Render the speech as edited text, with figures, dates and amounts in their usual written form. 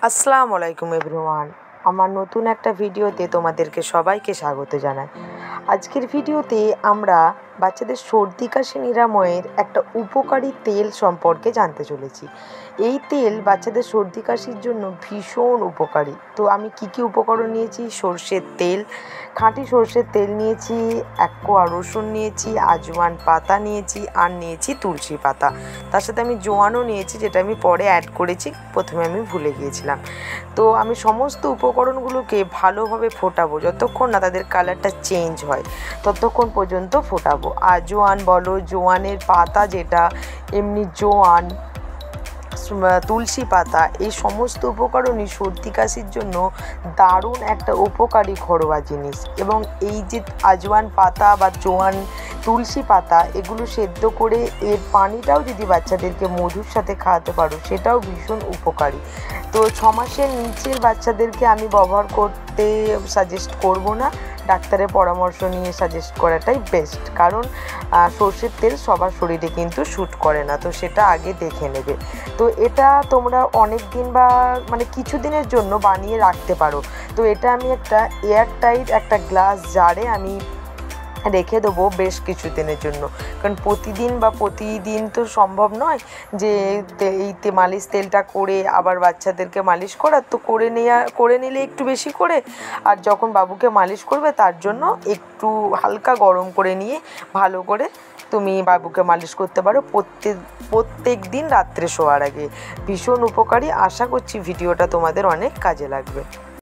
আসসালামু আলাইকুম এভরিওয়ান। আমার নতুন একটা ভিডিওতে তোমাদেরকে সবাইকে স্বাগত জানাই। আজকের ভিডিওতে আমরা বাচ্চাদের সর্দি কাশি নিরাময়ের একটা উপকারী তেল সম্পর্কে জানতে চলেছি। এই তেল বাচ্চাদের সর্দি কাশির জন্য ভীষণ উপকারী। তো আমি কি উপকরণ নিয়েছি? সর্ষের তেল, খাঁটি সর্ষের তেল নিয়েছি, 1 কোয়া রসুন নিয়েছি, আজওয়ান পাতা নিয়েছি, আর নিয়েছি তুলসী পাতা। তার সাথে আমি জোয়ানও নিয়েছি, যেটা আমি পরে অ্যাড করেছি, প্রথমে আমি ভুলে গিয়েছিলাম। তো আমি সমস্ত উপকরণগুলোকে ভালোভাবে ফোটাবো, যতক্ষণ না তাদের কালারটা চেঞ্জ হয় ততক্ষণ পর্যন্ত ফোটাবো। আজওয়ান বলো, জোয়ানের পাতা যেটা, এমনি জোয়ান, তুলসী পাতা, এই সমস্ত উপকরণই সর্দি কাশির জন্য দারুণ একটা উপকারী ঘরোয়া জিনিস। এবং এই যে আজওয়ান পাতা বা জোয়ান, তুলসী পাতা, এগুলো সেদ্ধ করে এর পানিটাও যদি বাচ্চাদেরকে মধুর সাথে খাওয়াতে পারো, সেটাও ভীষণ উপকারী। তো 6 মাসের নিচের বাচ্চাদেরকে আমি ব্যবহার করতে সাজেস্ট করব না, ডাক্তারের পরামর্শ নিয়ে সাজেস্ট করাটাই বেস্ট। কারণ সর্ষের তেল সবার শরীরে কিন্তু শ্যুট করে না, তো সেটা আগে দেখে নেবে। তো এটা তোমরা অনেক দিন বা কিছু দিনের জন্য বানিয়ে রাখতে পারো। তো এটা আমি একটা এয়ারটাইট একটা গ্লাস জারে আমি রেখে দেবো বেশ কিছু দিনের জন্য। কারণ প্রতিদিন তো সম্ভব নয় যে এই মালিশ তেলটা করে আবার বাচ্চাদেরকে মালিশ করার। তো করে নিলে একটু বেশি করে, আর যখন বাবুকে মালিশ করবে তার জন্য একটু হালকা গরম করে নিয়ে ভালো করে তুমি বাবুকে মালিশ করতে পারো প্রত্যেক দিন রাত্রে শোয়ার আগে। ভীষণ উপকারী। আশা করছি ভিডিওটা তোমাদের অনেক কাজে লাগবে।